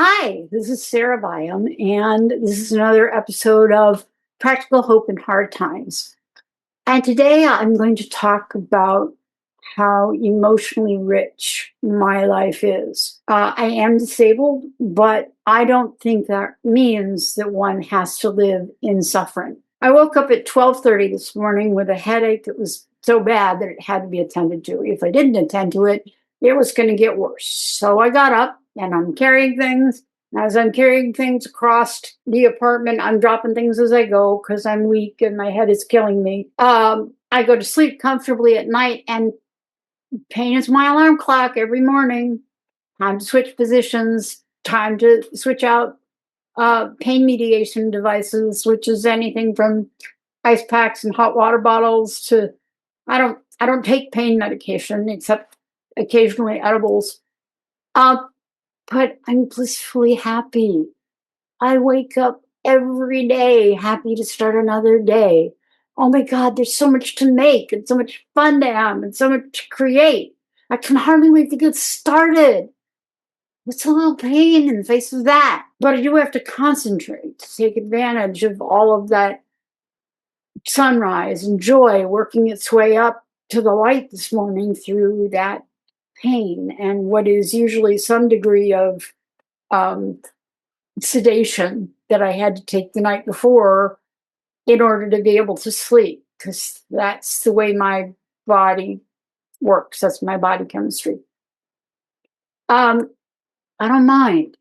Hi, this is Sarah Byam, and this is another episode of Practical Hope in Hard Times. And today I'm going to talk about how emotionally rich my life is. I am disabled, but I don't think that means that one has to live in suffering. I woke up at 12:30 this morning with a headache that was so bad that it had to be attended to. If I didn't attend to it, it was going to get worse. So I got up and I'm carrying things. As I'm carrying things across the apartment, I'm dropping things as I go because I'm weak and my head is killing me. I go to sleep comfortably at night, and pain is my alarm clock every morning. Time to switch positions, time to switch out pain mediation devices, which is anything from ice packs and hot water bottles to I don't take pain medication except occasionally edibles. But I'm blissfully happy. I wake up every day happy to start another day. Oh my God, there's so much to make and so much fun to have and so much to create. I can hardly wait to get started. What's a little pain in the face of that? But I do have to concentrate to take advantage of all of that sunrise and joy working its way up to the light this morning through that pain and what is usually some degree of sedation that I had to take the night before in order to be able to sleep, because that's the way my body works. That's my body chemistry. I don't mind.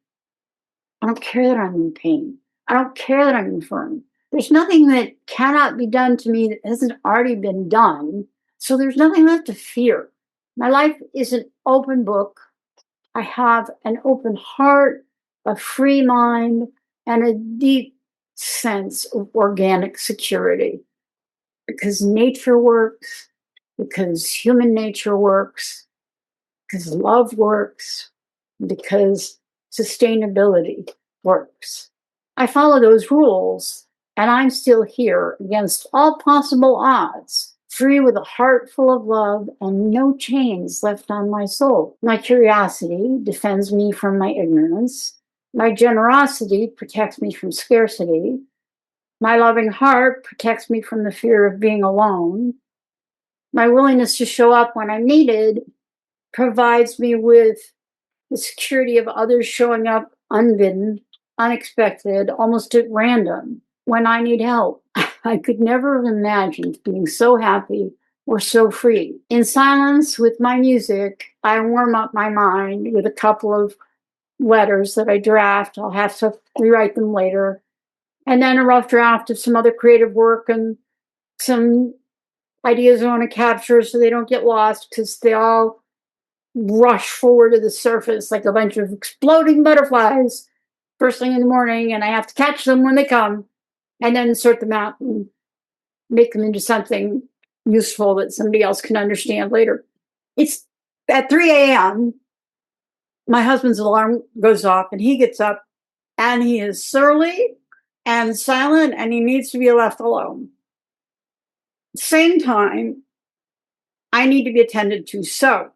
I don't care that I'm in pain. I don't care that I'm infirm. There's nothing that cannot be done to me that hasn't already been done. So there's nothing left to fear. My life is an open book. I have an open heart, a free mind, and a deep sense of organic security. Because nature works, because human nature works, because love works, because sustainability works. I follow those rules, and I'm still here against all possible odds, free with a heart full of love and no chains left on my soul. My curiosity defends me from my ignorance. My generosity protects me from scarcity. My loving heart protects me from the fear of being alone. My willingness to show up when I'm needed provides me with the security of others showing up unbidden, unexpected, almost at random when I need help. I could never have imagined being so happy or so free. In silence with my music, I warm up my mind with a couple of letters that I draft. I'll have to rewrite them later. And then a rough draft of some other creative work and some ideas I want to capture so they don't get lost, because they all rush forward to the surface like a bunch of exploding butterflies first thing in the morning, and I have to catch them when they come and then sort them out and make them into something useful that somebody else can understand later. It's at 3 a.m. My husband's alarm goes off and he gets up and he is surly and silent and he needs to be left alone. Same time, I need to be attended to. So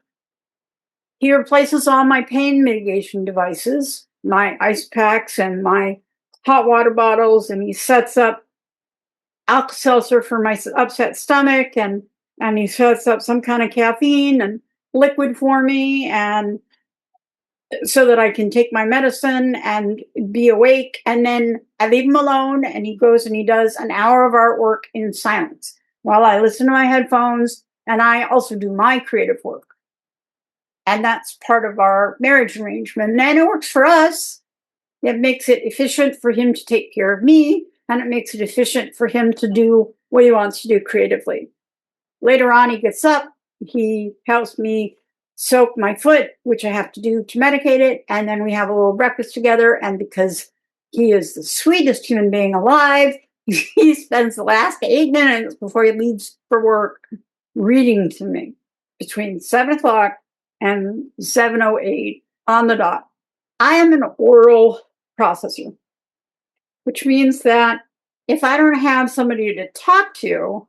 he replaces all my pain mitigation devices, my ice packs and my hot water bottles, and he sets up Alka-Seltzer for my upset stomach, and he sets up some kind of caffeine and liquid for me, and so that I can take my medicine and be awake. And then I leave him alone, and he goes and he does an hour of artwork in silence while I listen to my headphones, and I also do my creative work. And that's part of our marriage arrangement. And it works for us. It makes it efficient for him to take care of me, and it makes it efficient for him to do what he wants to do creatively. Later on, he gets up, he helps me soak my foot, which I have to do to medicate it, and then we have a little breakfast together. And because he is the sweetest human being alive, he spends the last 8 minutes before he leaves for work reading to me between 7 o'clock and 7:08 on the dot. I am an oral processor, which means that if I don't have somebody to talk to,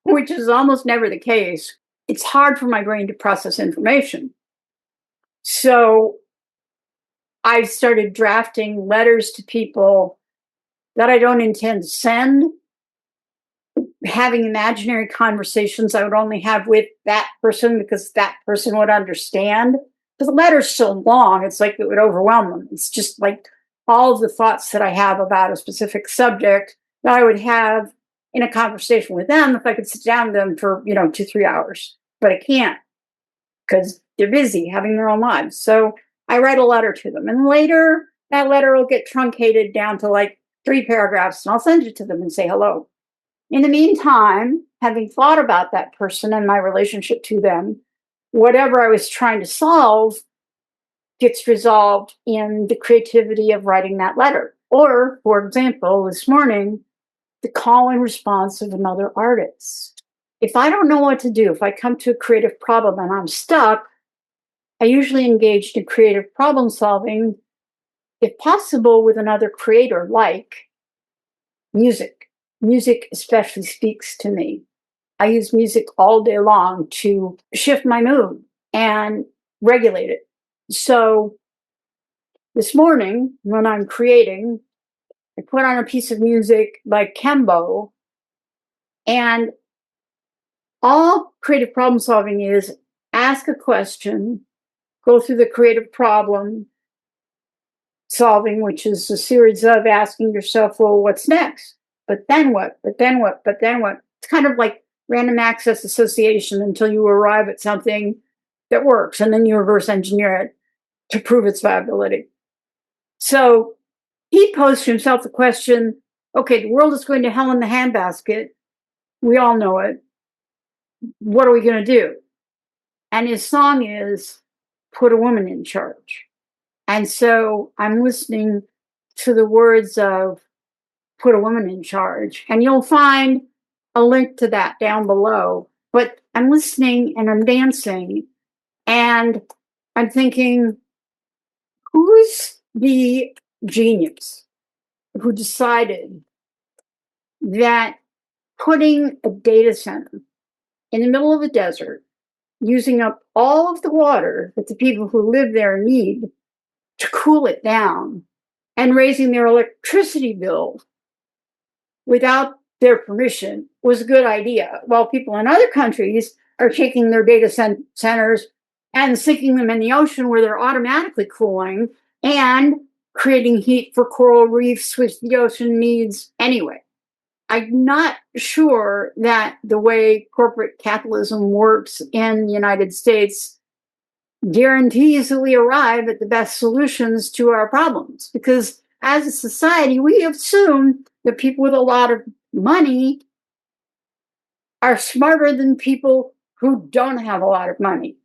which is almost never the case, it's hard for my brain to process information. So I've started drafting letters to people that I don't intend to send, having imaginary conversations I would only have with that person because that person would understand. Because the letter's so long, it's like it would overwhelm them. It's just like all of the thoughts that I have about a specific subject that I would have in a conversation with them if I could sit down with them for, 2, 3 hours. But I can't because they're busy having their own lives. So I write a letter to them. And later, that letter will get truncated down to like 3 paragraphs, and I'll send it to them and say hello. In the meantime, having thought about that person and my relationship to them, whatever I was trying to solve gets resolved in the creativity of writing that letter. Or, for example, this morning, the call and response of another artist. If I don't know what to do, if I come to a creative problem and I'm stuck, I usually engage in creative problem solving, if possible, with another creator, like music. Music especially speaks to me. I use music all day long to shift my mood and regulate it. So this morning, when I'm creating, I put on a piece of music by Kembo, and all creative problem solving is ask a question, go through the creative problem solving, which is a series of asking yourself, well, what's next? But then what? But then what? But then what? It's kind of like random access association until you arrive at something that works, and then you reverse engineer it to prove its viability. So he posed to himself the question, okay, the world is going to hell in the handbasket. We all know it. What are we going to do? And his song is Put a Woman in Charge. And so I'm listening to the words of Put a Woman in Charge. And you'll find a link to that down below. But I'm listening and I'm dancing and I'm thinking, who's the genius who decided that putting a data center in the middle of a desert, using up all of the water that the people who live there need to cool it down, and raising their electricity bill without their permission was a good idea, while people in other countries are taking their data centers and sinking them in the ocean where they're automatically cooling and creating heat for coral reefs, which the ocean needs anyway. I'm not sure that the way corporate capitalism works in the United States guarantees that we arrive at the best solutions to our problems. Because as a society, we assume that people with a lot of money are smarter than people who don't have a lot of money.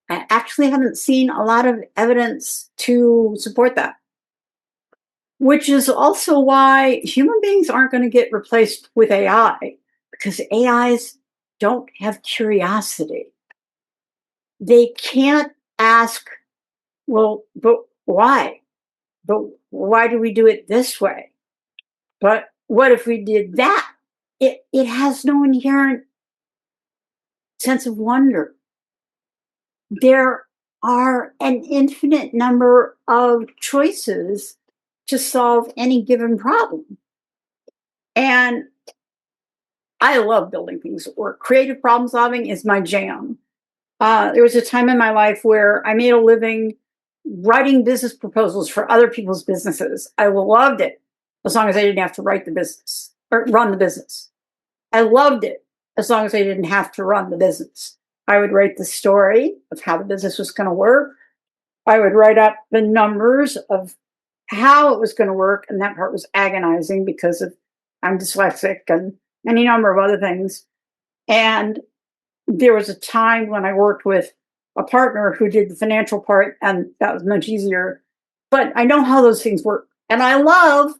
I actually haven't seen a lot of evidence to support that, which is also why human beings aren't going to get replaced with AI, because AIs don't have curiosity. They can't ask, well, but why? But why do we do it this way? But what if we did that? It has no inherent sense of wonder. There are an infinite number of choices to solve any given problem. And I love building things that work. Creative problem solving is my jam. There was a time in my life where I made a living writing business proposals for other people's businesses. I loved it as long as I didn't have to write the business or run the business. I loved it as long as I didn't have to run the business. I would write the story of how the business was going to work. I would write up the numbers of how it was going to work. And that part was agonizing because I'm dyslexic and any number of other things. And there was a time when I worked with a partner who did the financial part, and that was much easier. But I know how those things work. And I love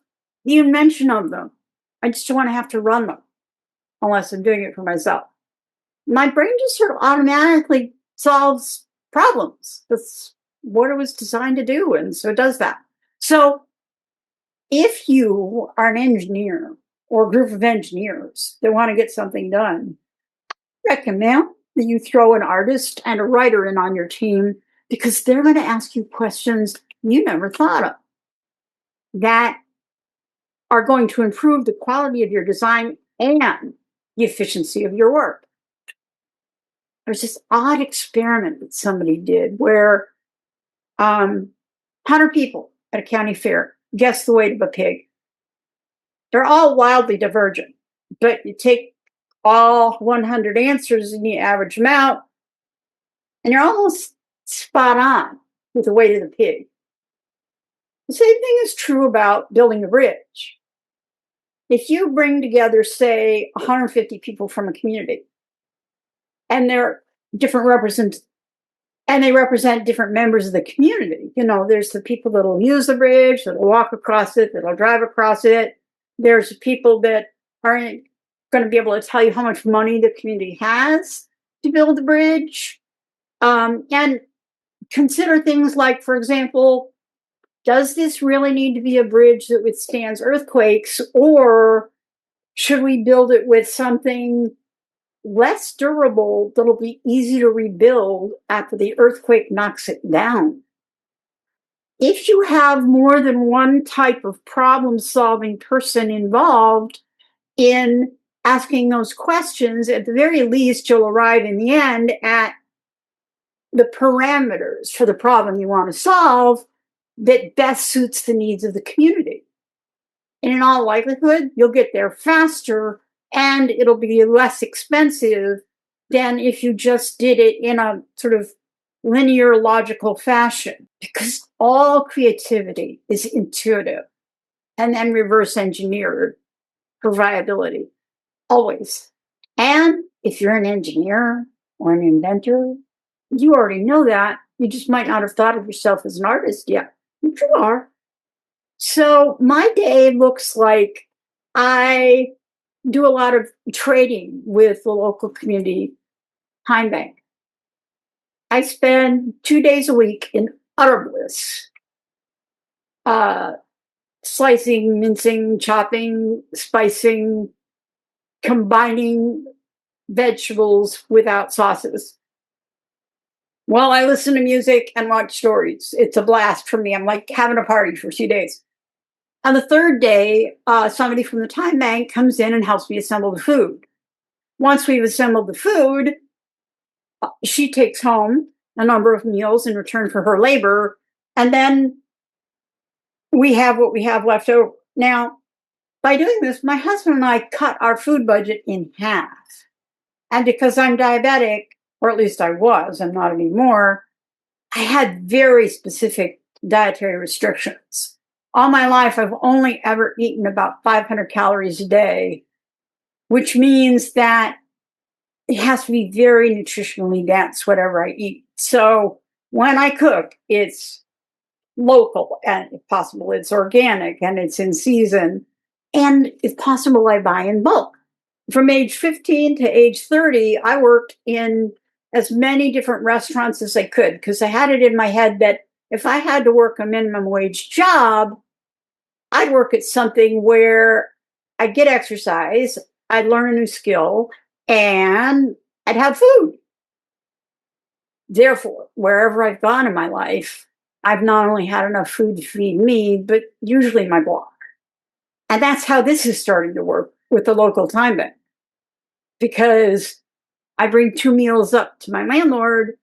the invention of them. I just don't want to have to run them unless I'm doing it for myself. My brain just sort of automatically solves problems. That's what it was designed to do. And so it does that. So if you are an engineer or a group of engineers that want to get something done, I recommend that you throw an artist and a writer in on your team, because they're going to ask you questions you never thought of that are going to improve the quality of your design and the efficiency of your work. There's this odd experiment that somebody did where 100 people at a county fair guess the weight of a pig. They're all wildly divergent, but you take all 100 answers and you average them out, and you're almost spot on with the weight of the pig. The same thing is true about building a bridge. If you bring together, say, 150 people from a community, and they're different and they represent different members of the community. There's the people that'll use the bridge, that'll walk across it, that'll drive across it. There's people that aren't going to be able to tell you how much money the community has to build the bridge. And consider things like, for example, does this really need to be a bridge that withstands earthquakes, or should we build it with something less durable that'll be easy to rebuild after the earthquake knocks it down? If you have more than one type of problem-solving person involved in asking those questions, at the very least, you'll arrive in the end at the parameters for the problem you want to solve that best suits the needs of the community. And in all likelihood, you'll get there faster and it'll be less expensive than if you just did it in a sort of linear, logical fashion, because all creativity is intuitive and then reverse engineered for viability, always. And if you're an engineer or an inventor, you already know that. You just might not have thought of yourself as an artist yet. You are. So my day looks like I do a lot of trading with the local community time bank. I spend 2 days a week in utter bliss, slicing, mincing, chopping, spicing, combining vegetables without sauces. Well, I listen to music and watch stories. It's a blast for me. I'm like having a party for 2 days. On the third day, somebody from the time bank comes in and helps me assemble the food. Once we've assembled the food, she takes home a number of meals in return for her labor, and then we have what we have left over. Now, by doing this, my husband and I cut our food budget in half. And because I'm diabetic, or at least I was, I'm not anymore, I had very specific dietary restrictions. All my life, I've only ever eaten about 500 calories a day, which means that it has to be very nutritionally dense, whatever I eat. So when I cook, it's local, and if possible, it's organic, and it's in season. And if possible, I buy in bulk. From age 15 to age 30, I worked in as many different restaurants as I could, because I had it in my head that if I had to work a minimum wage job, I'd work at something where I'd get exercise, I'd learn a new skill, and I'd have food. Therefore, wherever I've gone in my life, I've not only had enough food to feed me, but usually my block. And that's how this is starting to work with the local time bank, because I bring 2 meals up to my landlord,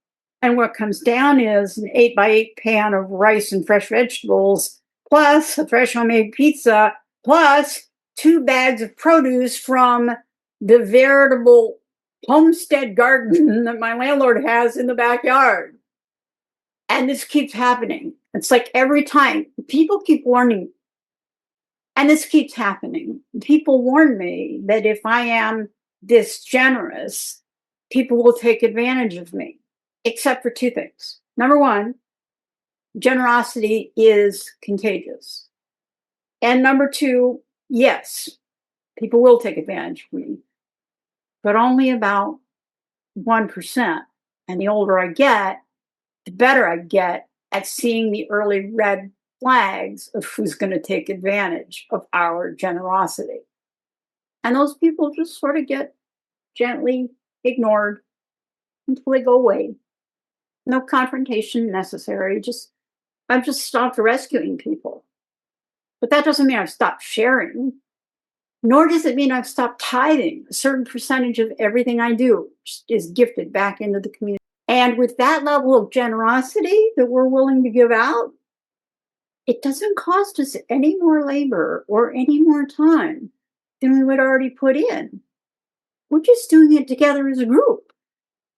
and what comes down is an 8x8 pan of rice and fresh vegetables, plus a fresh homemade pizza, plus 2 bags of produce from the veritable homestead garden that my landlord has in the backyard. And this keeps happening. It's like every time people keep warning, and this keeps happening. People warn me that if I am this generous, people will take advantage of me, except for 2 things. Number one, generosity is contagious. And number 2, yes, people will take advantage of me, but only about 1%. And the older I get, the better I get at seeing the early red flags of who's going to take advantage of our generosity. And those people just sort of get gently ignored until they go away. No confrontation necessary. I've just stopped rescuing people. But that doesn't mean I've stopped sharing, nor does it mean I've stopped tithing. A certain percentage of everything I do is gifted back into the community. And with that level of generosity that we're willing to give out, it doesn't cost us any more labor or any more time than we would already put in. We're just doing it together as a group.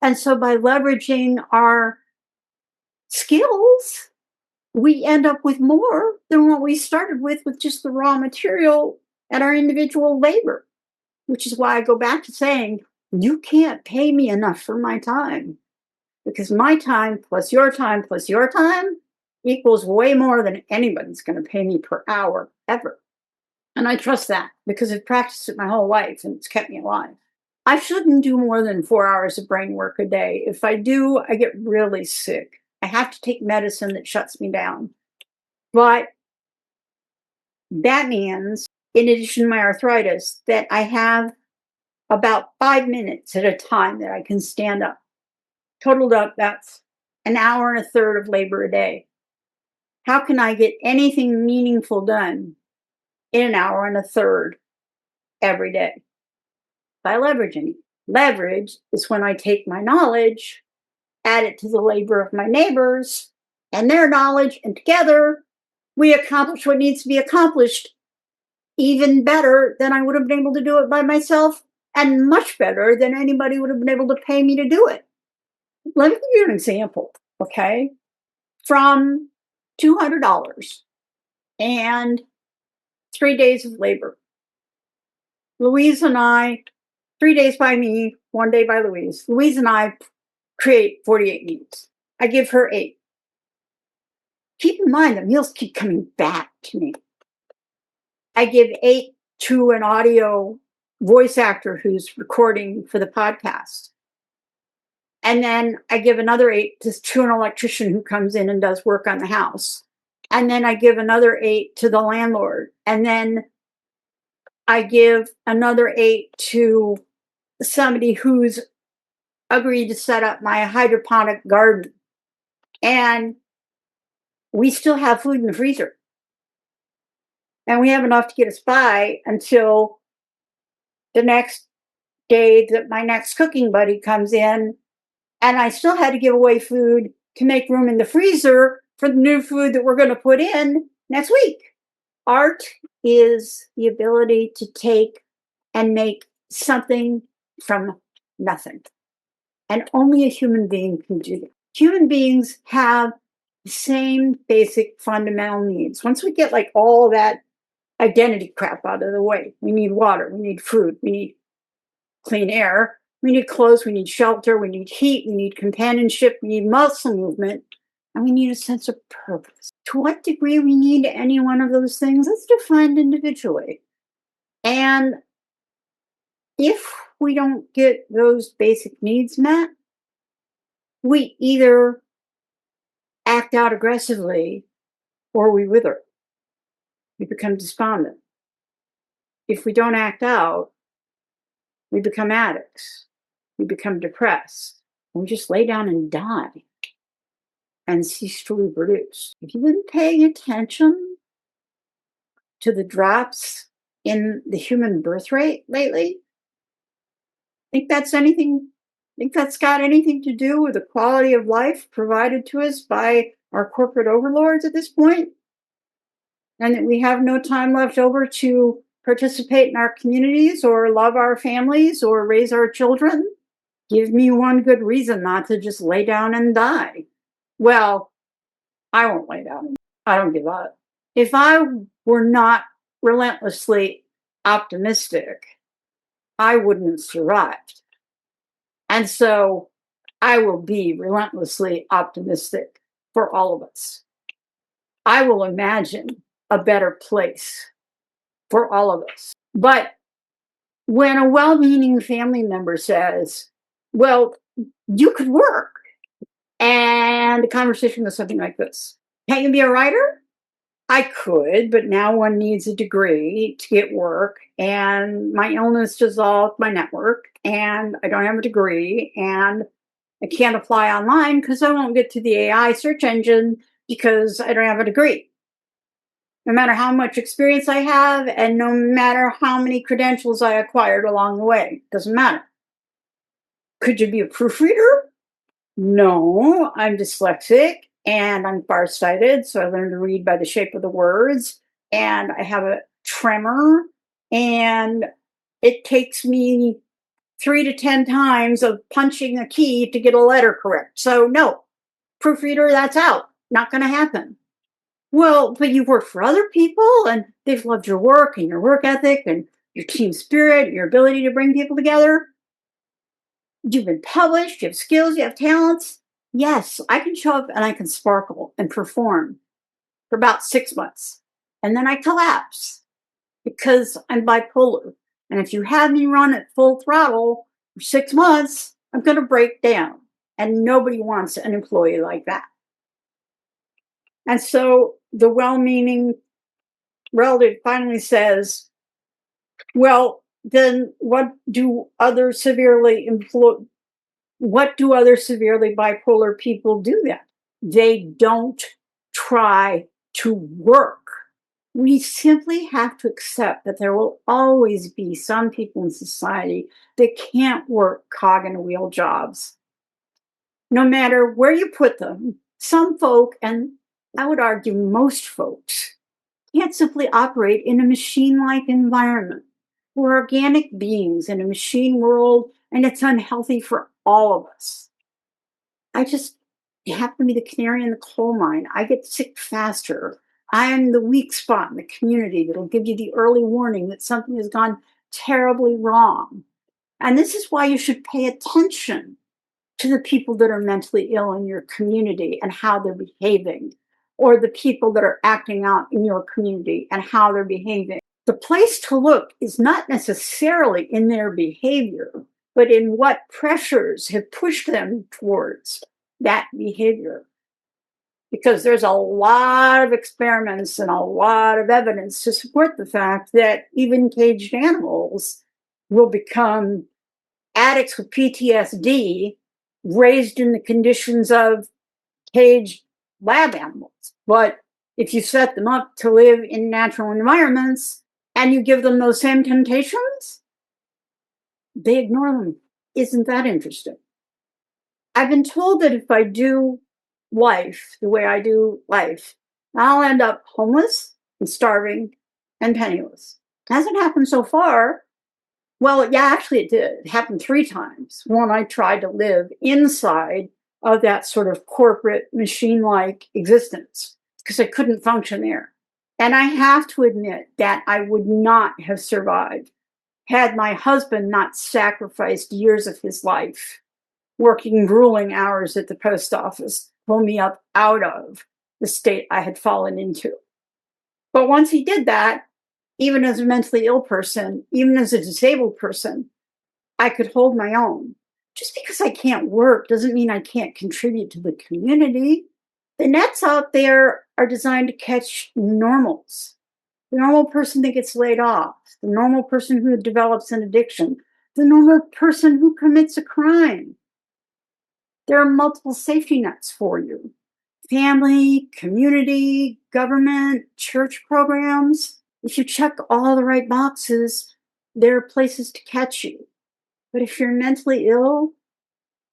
And so by leveraging our skills, we end up with more than what we started with just the raw material and our individual labor, which is why I go back to saying, you can't pay me enough for my time, because my time plus your time plus your time equals way more than anybody's going to pay me per hour ever. And I trust that because I've practiced it my whole life and it's kept me alive. I shouldn't do more than 4 hours of brain work a day. If I do, I get really sick. I have to take medicine that shuts me down. But that means, in addition to my arthritis, that I have about 5 minutes at a time that I can stand up. Totaled up, that's an hour and a third of labor a day. How can I get anything meaningful done in an hour and a third every day? By leveraging. Leverage is when I take my knowledge, add it to the labor of my neighbors and their knowledge, and together we accomplish what needs to be accomplished even better than I would have been able to do it by myself, and much better than anybody would have been able to pay me to do it. Let me give you an example, okay? From $200 and 3 days of labor. Louise and I, 3 days by me, 1 day by Louise. Louise and I create 48 meals. I give her 8. Keep in mind, the meals keep coming back to me. I give 8 to an audio voice actor who's recording for the podcast. And then I give another 8 to an electrician who comes in and does work on the house. And then I give another 8 to the landlord. And then I give another 8 to somebody who's agreed to set up my hydroponic garden. And we still have food in the freezer. And we have enough to get us by until the next day that my next cooking buddy comes in. And I still had to give away food to make room in the freezer for the new food that we're going to put in next week. Art is the ability to take and make something from nothing. And only a human being can do that. Human beings have the same basic fundamental needs. Once we get like all that identity crap out of the way, we need water, we need food, we need clean air, we need clothes, we need shelter, we need heat, we need companionship, we need muscle movement, and we need a sense of purpose. To what degree we need any one of those things, that's defined individually. And if we don't get those basic needs met, we either act out aggressively or we wither. We become despondent. If we don't act out, we become addicts. We become depressed. We just lay down and die and cease to reproduce. If you've been paying attention to the drops in the human birth rate lately, think that's got anything to do with the quality of life provided to us by our corporate overlords at this point? And that we have no time left over to participate in our communities or love our families or raise our children? Give me one good reason not to just lay down and die. Well, I won't lay down. I don't give up. If I were not relentlessly optimistic, I wouldn't have survived. And so I will be relentlessly optimistic for all of us. I will imagine a better place for all of us. But when a well-meaning family member says, well, you could work, and the conversation goes something like this: can't you be a writer? I could, but now one needs a degree to get work, and my illness dissolved my network, and I don't have a degree, and I can't apply online because I won't get to the AI search engine because I don't have a degree. No matter how much experience I have and no matter how many credentials I acquired along the way, doesn't matter. Could you be a proofreader? No, I'm dyslexic and I'm farsighted, so I learned to read by the shape of the words, and I have a tremor, and it takes me 3 to 10 times of punching a key to get a letter correct. So no, proofreader, that's out. Not going to happen. Well, but you've worked for other people and they've loved your work and your work ethic and your team spirit, and your ability to bring people together. You've been published, you have skills, you have talents. Yes, I can show up and I can sparkle and perform for about 6 months. And then I collapse because I'm bipolar. And if you have me run at full throttle for 6 months, I'm going to break down. And nobody wants an employee like that. And so the well-meaning relative finally says, well, then what do other severely bipolar people do then? They don't try to work. We simply have to accept that there will always be some people in society that can't work cog in a wheel jobs. No matter where you put them, some folk, and I would argue most folks, can't simply operate in a machine-like environment. We're organic beings in a machine world, and it's unhealthy for all of us. I just happen to be the canary in the coal mine. I get sick faster. I am the weak spot in the community that'll give you the early warning that something has gone terribly wrong. And this is why you should pay attention to the people that are mentally ill in your community and how they're behaving, or the people that are acting out in your community and how they're behaving. The place to look is not necessarily in their behavior, but in what pressures have pushed them towards that behavior. Because there's a lot of experiments and a lot of evidence to support the fact that even caged animals will become addicts with PTSD raised in the conditions of caged lab animals. But if you set them up to live in natural environments and you give them those same temptations, they ignore them. Isn't that interesting? I've been told that if I do life the way I do life, I'll end up homeless and starving and penniless. Hasn't happened so far. Well, yeah, actually it did. It happened 3 times. One, I tried to live inside of that sort of corporate machine-like existence because I couldn't function there. And I have to admit that I would not have survived had my husband not sacrificed years of his life working grueling hours at the post office to pull me up out of the state I had fallen into. But once he did that, even as a mentally ill person, even as a disabled person, I could hold my own. Just because I can't work doesn't mean I can't contribute to the community. The nets out there are designed to catch normals. The normal person that gets laid off, the normal person who develops an addiction, the normal person who commits a crime. There are multiple safety nets for you. Family, community, government, church programs. If you check all the right boxes, there are places to catch you. But if you're mentally ill,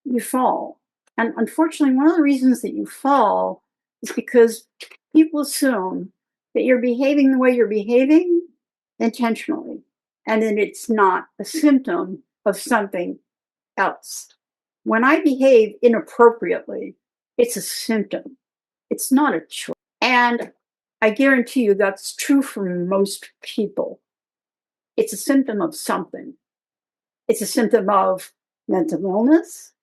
you fall. And unfortunately, one of the reasons that you fall is because people assume that you're behaving the way you're behaving intentionally, and that it's not a symptom of something else. When I behave inappropriately, it's a symptom. It's not a choice. And I guarantee you that's true for most people. It's a symptom of something. It's a symptom of mental illness.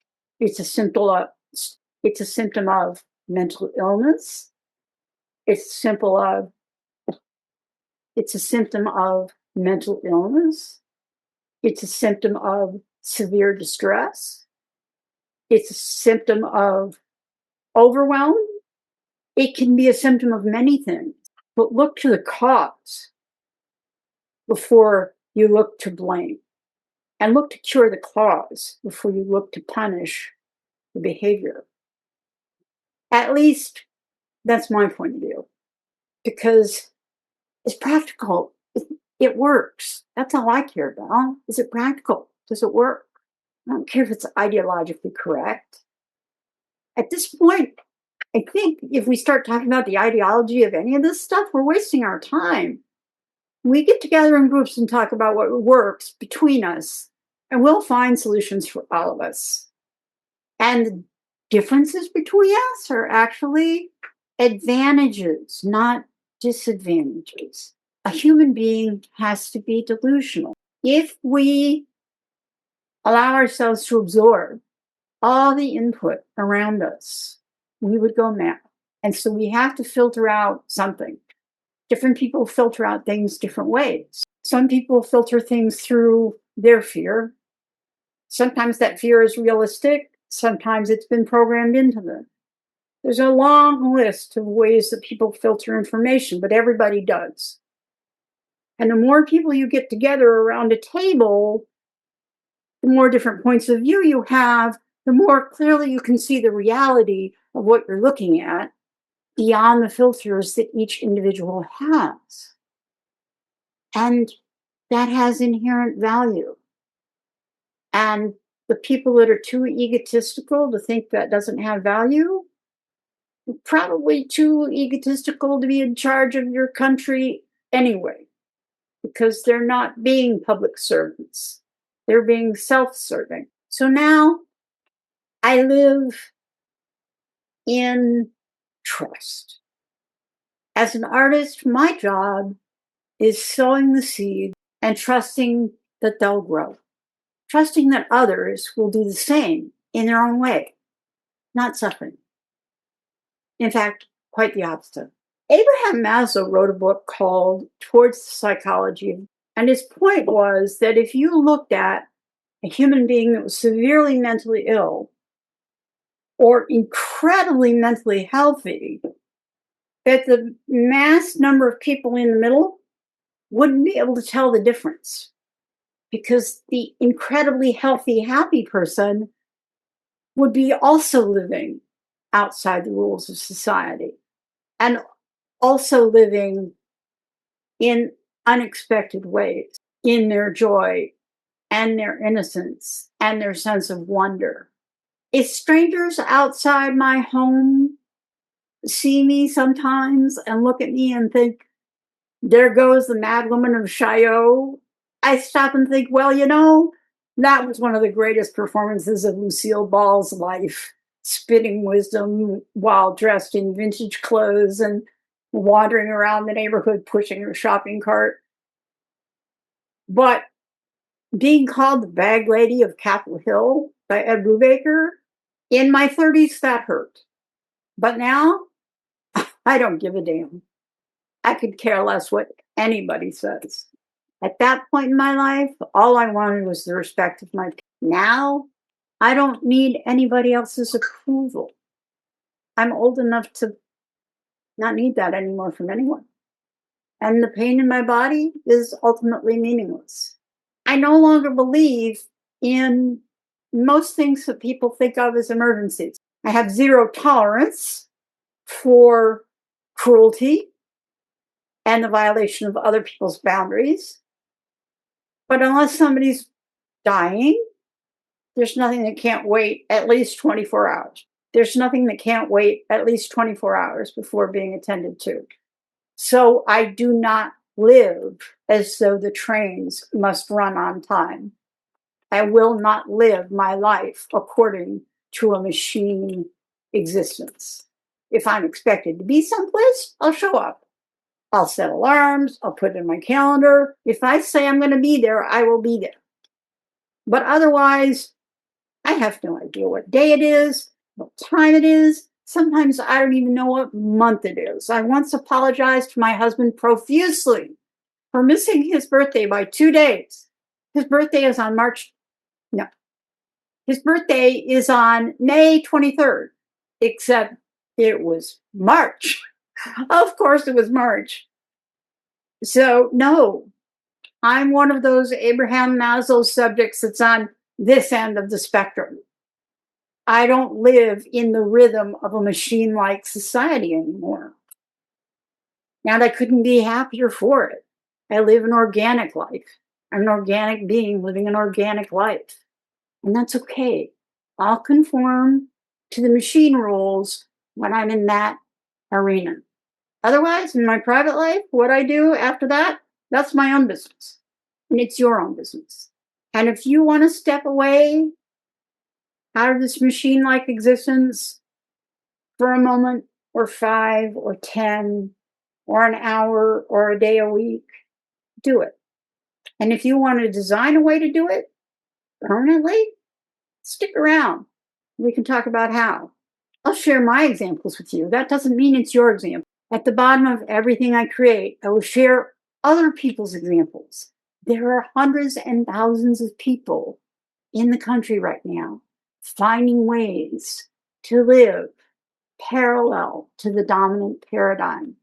It's a symptom of mental illness. It's a symptom of mental illness. It's a symptom of severe distress. It's a symptom of overwhelm. It can be a symptom of many things, but look to the cause before you look to blame, and look to cure the cause before you look to punish the behavior. At least that's my point of view, because it's practical. It works. That's all I care about. Is it practical? Does it work? I don't care if it's ideologically correct. At this point, I think if we start talking about the ideology of any of this stuff, we're wasting our time. We get together in groups and talk about what works between us, and we'll find solutions for all of us. And the differences between us are actually advantages, not disadvantages. A human being has to be delusional. If we allow ourselves to absorb all the input around us, we would go mad. And so we have to filter out something. Different people filter out things different ways. Some people filter things through their fear. Sometimes that fear is realistic. Sometimes it's been programmed into them. There's a long list of ways that people filter information, but everybody does. And the more people you get together around a table, the more different points of view you have, the more clearly you can see the reality of what you're looking at beyond the filters that each individual has. And that has inherent value. And the people that are too egotistical to think that doesn't have value, probably too egotistical to be in charge of your country anyway, because they're not being public servants. They're being self-serving. So now I live in trust. As an artist, my job is sowing the seed and trusting that they'll grow. Trusting that others will do the same in their own way, not suffering. In fact, quite the opposite. Abraham Maslow wrote a book called Towards the Psychology, and his point was that if you looked at a human being that was severely mentally ill or incredibly mentally healthy, that the mass number of people in the middle wouldn't be able to tell the difference, because the incredibly healthy, happy person would be also living outside the rules of society and also living in unexpected ways in their joy and their innocence and their sense of wonder. If strangers outside my home see me sometimes and look at me and think, there goes the mad woman of Chaillot, I stop and think, well, that was one of the greatest performances of Lucille Ball's life, spitting wisdom while dressed in vintage clothes and wandering around the neighborhood pushing her shopping cart. But being called the bag lady of Capitol Hill by Ed Brubaker, in my 30s, that hurt. But now, I don't give a damn. I could care less what anybody says. At that point in my life, all I wanted was the respect of my people. Now, I don't need anybody else's approval. I'm old enough to not need that anymore from anyone. And the pain in my body is ultimately meaningless. I no longer believe in most things that people think of as emergencies. I have zero tolerance for cruelty and the violation of other people's boundaries. But unless somebody's dying, there's nothing that can't wait at least 24 hours. There's nothing that can't wait at least 24 hours before being attended to. So I do not live as though the trains must run on time. I will not live my life according to a machine existence. If I'm expected to be someplace, I'll show up. I'll set alarms. I'll put it in my calendar. If I say I'm going to be there, I will be there. But otherwise, I have no idea what day it is, what time it is. Sometimes I don't even know what month it is. I once apologized to my husband profusely for missing his birthday by 2 days. His birthday is on His birthday is on May 23rd, except it was March. Of course it was March. So no, I'm one of those Abraham Maslow subjects that's on this end of the spectrum. I don't live in the rhythm of a machine-like society anymore. And I couldn't be happier for it. I live an organic life. I'm an organic being living an organic life. And that's okay. I'll conform to the machine rules when I'm in that arena. Otherwise, in my private life, what I do after that, that's my own business. And it's your own business. And if you want to step away out of this machine-like existence for a moment, or 5 or 10, or an hour, or a day a week, do it. And if you want to design a way to do it permanently, stick around. We can talk about how. I'll share my examples with you. That doesn't mean it's your example. At the bottom of everything I create, I will share other people's examples. There are hundreds and thousands of people in the country right now finding ways to live parallel to the dominant paradigm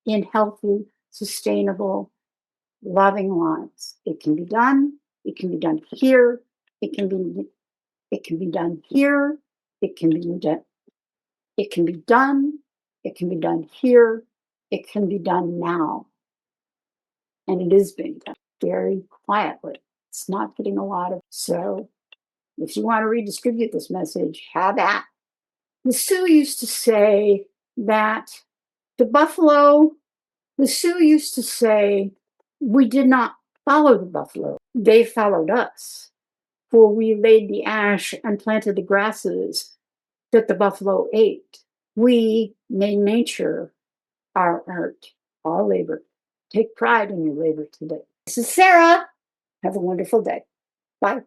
in healthy, sustainable, loving lives. It can be done. It can be done here. It can be done here. It can be done. It can be done. It can be done here. It can be done now. And it is being done very quietly. It's not getting a lot of. So if you want to redistribute this message, have at. The Sioux used to say that the Sioux used to say, we did not follow the buffalo. They followed us. For we laid the ash and planted the grasses that the buffalo ate. We made nature our art, our labor. Take pride in your labor today. This is Sarah. Have a wonderful day. Bye.